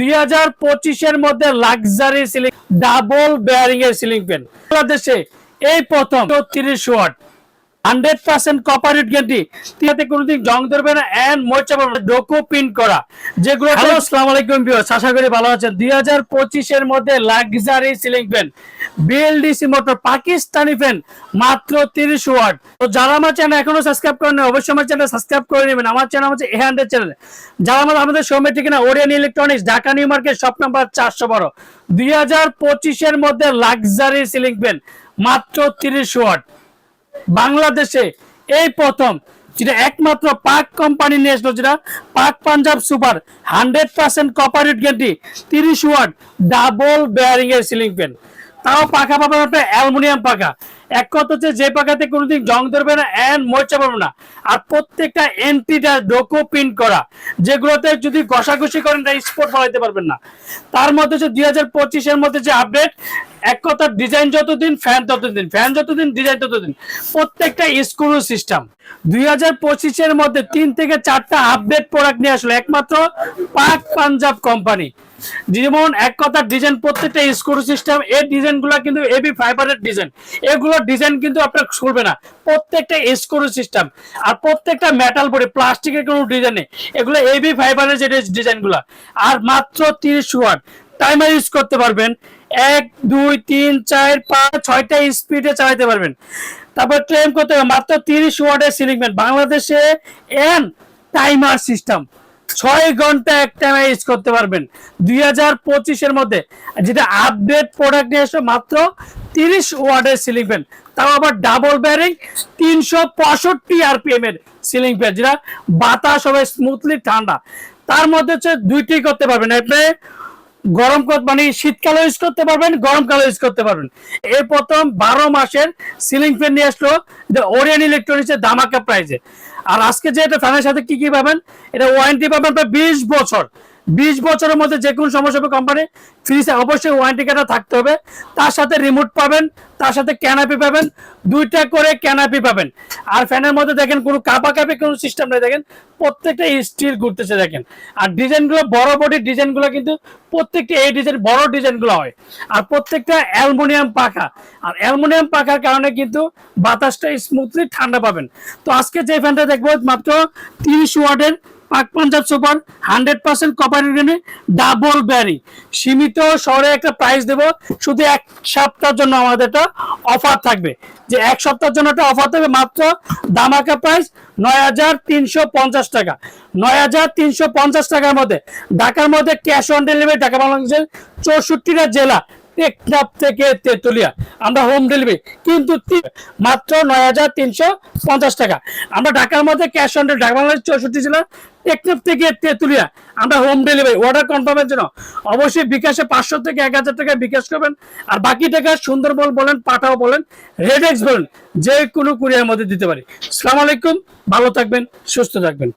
2025 এর মধ্যে luxury ceiling double bearing এর সিলিং ফ্যান বাংলাদেশে এই প্রথম 30 ওয়াট 100% কপার গ্যারান্টি, এতে কোনোদিন জং ধরবে না এন্ড মোচা পাবে ডোকো প্রিন্ট করা যেগুলো। হ্যালো আসসালামু আলাইকুম ভিউয়ার্স, আশা করি ভালো আছেন। 2025 এর মধ্যে luxury ceiling fan BLDC motor Pakistani fan মাত্র 30 ওয়াট। তো যারা আমার চ্যানেল এখনো সাবস্ক্রাইব করেন অবশ্যই আমার চ্যানেল সাবস্ক্রাইব করে নেবেন। আমার চ্যানেল হচ্ছে এ100 চ্যানেল। যারা আমাদের শোরুমের ঠিকানা ওরিয়েন electronics, Dhaka new market, shop number 412। 2025 এর মধ্যে লাক্সারি সিলিং ফ্যান মাত্র 30 ওয়াট বাংলাদেশে এই প্রথম, যেটা একমাত্র পাক কোম্পানি নিয়ে আসলো, যেটা Pak Punjab super 100% copper guarantee 30 watt double bearing এর সিলিং ফ্যান। তাও পাখা পাবেন আপনার অ্যালুমিনিয়াম পাখা। এক কথা হচ্ছে যে পাখাতে কোনোদিন জং ধরবে না এন্ড মরচা পাবে না, আর প্রত্যেকটা এন্টিটা ডোকো প্রিন্ট করা, যেগুলোতে যদি ঘষাঘষি করেন স্পট ফলাইতে পারবেন না। তার মধ্যে হচ্ছে 2025 এর মধ্যে যে আপডেট, এক কথা ডিজাইন যতদিন ফ্যান ততদিন, ফ্যান যতদিন ডিজাইন ততদিন, প্রত্যেকটা স্ক্রু সিস্টেম। 2025 এর মধ্যে 3 থেকে 4টা আপডেট প্রোডাক্ট নিয়ে আসলো একমাত্র পাক পাঞ্জাব কোম্পানি। যেমন এক কথা ডিজাইন, প্রত্যেকটা স্ক্রু সিস্টেম, এই ডিজাইন গুলা কিন্তু এবি ফাইবারের ডিজাইন, এগুলো ডিজাইন কিন্তু আপনার খুলবে না, প্রত্যেকটা স্ক্রু সিস্টেম, আর প্রত্যেকটা মেটাল বডি, প্লাস্টিকের কোনো ডিজাইন নেই, এগুলো এবি ফাইবারের যে ডিজাইন গুলা। আর মাত্র 30 ওয়াট টাইমার ইউজ করতে পারবেন, 1 2 3 4 5 6টা স্পিডে চালাতে পারবেন। তারপর ট্রেন করতে হবে মাত্র 30 ওয়াটের সিলিং ফ্যান বাংলাদেশে এন টাইমার সিস্টেম, 6 ঘন্টা এক টাইমে ইউজ করতে পারবেন। 2025 এর মধ্যে যেটা আপডেট প্রোডাক্ট নিয়ে আসলো মাত্র 30 ওয়াটের সিলিং ফ্যান, তাও আবার ডাবল বেয়ারিং 365 আরপিএম এর সিলিং ফ্যান, যেটা বাতাস হবে স্মুথলি ঠান্ডা। তার মধ্যে হচ্ছে দুইটি করতে পারবেন আপনি, গরম মানে শীতকালে ইউজ করতে পারবেন, গরমকালে ইউজ করতে পারবেন। এই প্রথম 12 মাসের সিলিং ফ্যান নিয়ে আসলো ওরিয়েন ইলেকট্রনিক্সের ধামাকা প্রাইজে। আর আজকে যে এটা ফ্যানের সাথে কি কি পাবেন, এটা ওয়ারেন্টি পাবেন প্রায় 20 বছর। 20 বছরের মধ্যে যে কোনো সমস্যা হবে কোম্পানি ফ্রিজে অবশ্যই ওয়ারেন্টি কার্ডটা থাকতে হবে। তার সাথে রিমোট পাবেন, তার সাথে ক্যানাপি পাবেন, 2টা করে ক্যানাপি পাবেন। আর ফ্যানের মধ্যে দেখেন কোনো কাপাকাপি কোনো সিস্টেম নেই, দেখেন প্রত্যেকটা স্টিল ঘুরতেছে দেখেন। আর ডিজাইনগুলো বড় বড় ডিজাইনগুলো কিন্তু প্রত্যেকটা এই ডিজাইন বড় ডিজাইনগুলো হয়, আর প্রত্যেকটা অ্যালুমিনিয়াম পাখা। আর অ্যালুমিনিয়াম পাখার কারণে কিন্তু বাতাসটা স্মুথলি ঠান্ডা পাবেন। তো আজকে যে ফ্যানটা দেখবো মাত্র 30 ওয়াটের পাক Punjab super 100% copper double bearing, সীমিত শহরে একটা প্রাইস দেব, শুধু 1 সপ্তাহের জন্য আমাদের একটা অফার থাকবে, যে 1 সপ্তাহের জন্য একটা অফার থাকবে। মাত্র দামাকা প্রাইস 9350 টাকা, 9350 টাকার মধ্যে। ঢাকার মধ্যে ক্যাশ অন ডেলিভারি, ঢাকা বাংলাদেশের 64টা জেলা, টেকনাফ থেকে তেতুলিয়া আমরা হোম ডেলিভারি কিন্তু মাত্র 9350 টাকা। আমরা ঢাকার মধ্যে cash on delivery, Dhaka Bangladesh 64 জেলা, টেকনাফ থেকে তেতুলিয়া আমরা হোম ডেলিভারি। অর্ডার কনফার্মের জন্য অবশ্যই বিকাশে 500 থেকে 1000 টাকা বিকাশ করবেন, আর বাকি টাকা সুন্দরবন বলেন, পাঠাও বলেন, রেডেক্স বলেন, যে কোনো কুরিয়ার মধ্যে দিতে পারি। আসসালামু আলাইকুম, ভালো থাকবেন, সুস্থ থাকবেন।